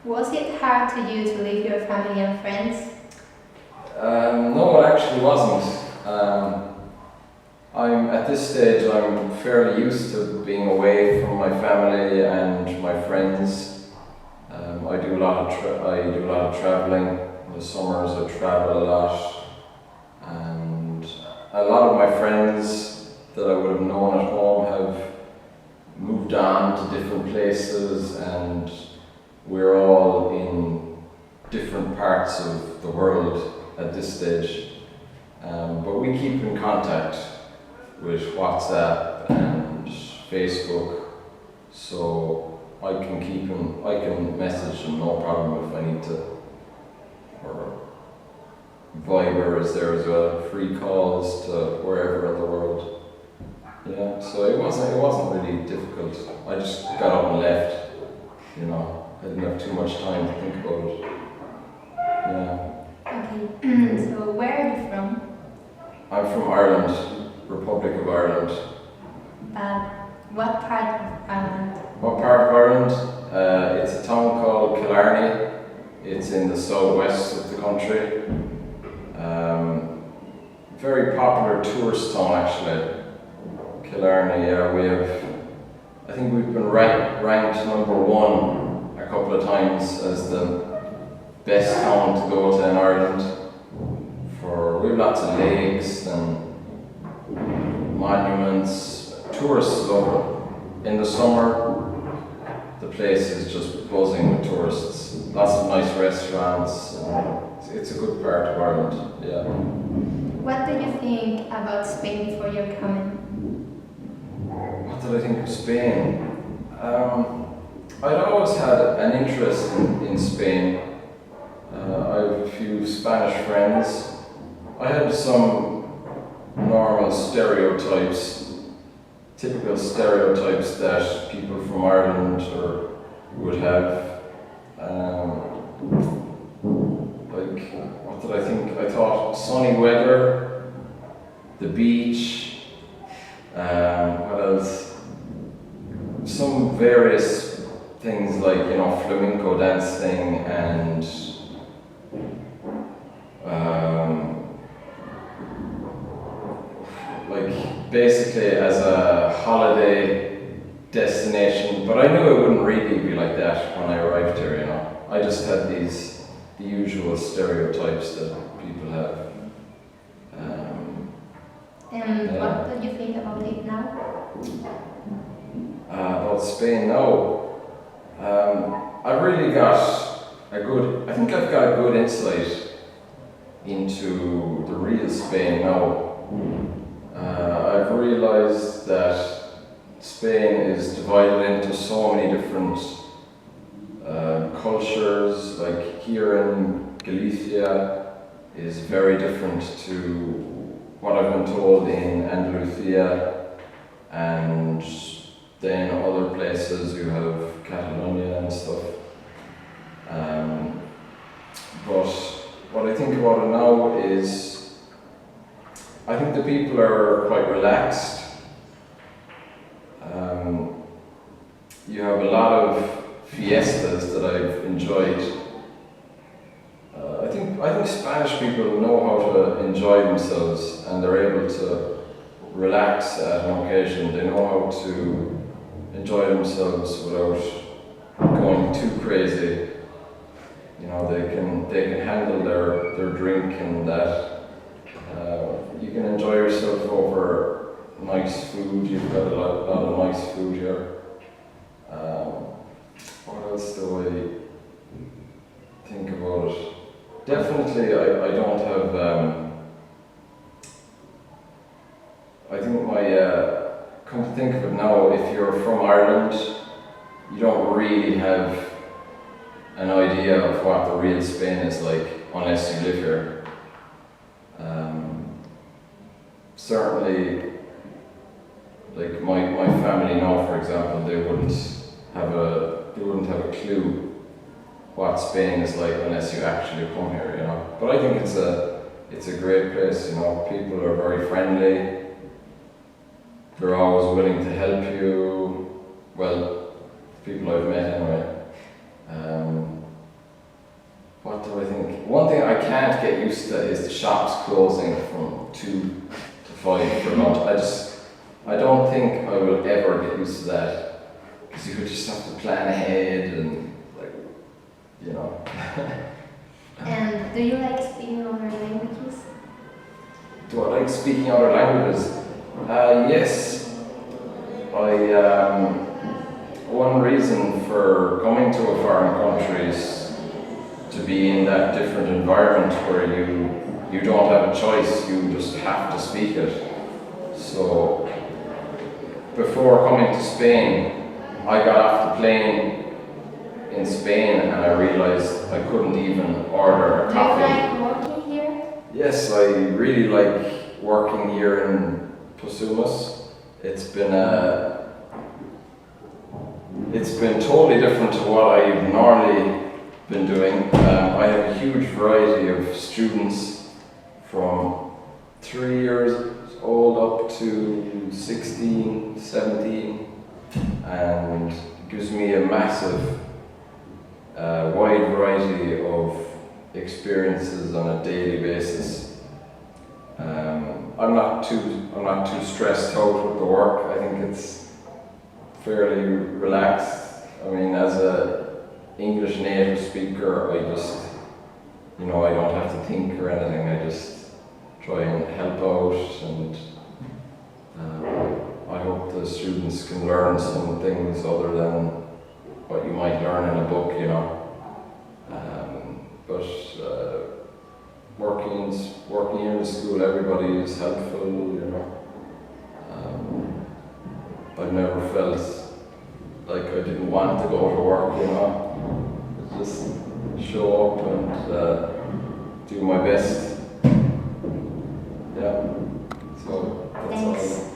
Was it hard to you to leave your family and friends? No, it actually wasn't. I'm at this stage. I'm fairly used to being away from my family and my friends. I do a lot of I do a lot of traveling. In the summers, I travel a lot, and a lot of my friends that I would have known at home have moved on to different places, and we're all in different parts of the world at this stage. But we keep in contact with WhatsApp and Facebook, so I can message them no problem if I need to. Or Viber is there as well, free calls to wherever in the world. Yeah, so it wasn't really difficult. I just got up and left. You know, I didn't have too much time to think about it. Yeah. Okay, so where are you from? I'm from Ireland, Republic of Ireland. But what part of Ireland? What part of Ireland? It's a town called Killarney. It's in the southwest of the country. Very popular tourist town actually. Killarney, yeah, I think we've been ranked number one a couple of times as the best town to go to in Ireland. We have lots of lakes and monuments. Tourists love it. In the summer, the place is just buzzing with tourists. Lots of nice restaurants. It's a good part of Ireland, yeah. What did you think about Spain before your coming? What did I think of Spain? I'd always had an interest in Spain. I have a few Spanish friends. I had some normal stereotypes, typical stereotypes that people from Ireland would have. Like, what did I think? I thought sunny weather, the beach, what else? Some various things like, flamenco dancing and like basically as a holiday destination, but I knew it wouldn't really be like that when I arrived here, I just had the usual stereotypes that people have. And Yeah. what do you think about it now? About Spain now, I've really I think I've got a good insight into the real Spain now. I've realized that Spain is divided into so many different cultures. Like here in Galicia is very different to what I've been told in Andalusia, and then other places you have Catalonia and stuff. But what I think about it now is I think the people are quite relaxed. You have a lot of fiestas that I've enjoyed. I think Spanish people know how to enjoy themselves, and they're able to relax at an occasion. They know how to enjoy themselves without going too crazy. They can handle their drink, and that you can enjoy yourself over nice food. You've got a lot of nice food here. What else do I think about it? Definitely, I don't have. I think come to think of it now, if you're from Ireland, you don't really have an idea of what the real Spain is like unless you live here. Certainly, like my family now, for example, they wouldn't have a clue what Spain is like unless you actually come here, But I think it's a great place, People are very friendly. They're always willing to help you. Well, people I've met anyway. What do I think? One thing I can't get used to is the shops closing from 2 to 5 for lunch. I don't think I will ever get used to that, because you would just have to plan ahead and, like, you know. And do you like speaking other languages? Do I like speaking other languages? Yes. One reason for coming to a foreign country is to be in that different environment where you don't have a choice, you just have to speak it. So before coming to Spain, I got off the plane in Spain and I realized I couldn't even order a Do you coffee. like working here? Yes, I really like working here in Posumus. It's been totally different to what I've normally been doing. I have a huge variety of students from 3 years old up to 16, 17, and it gives me a massive, wide variety of experiences on a daily basis. I'm not too stressed out with the work. I think it's fairly relaxed. I mean, as a English native speaker, I don't have to think or anything. I just try and help out, and I hope the students can learn some things other than what you might learn in a book, you know. But working here in the school, everybody is helpful, you know. I've never felt like I didn't want to go to work, you know. Just show up and do my best. Yeah. So that's Thanks. all.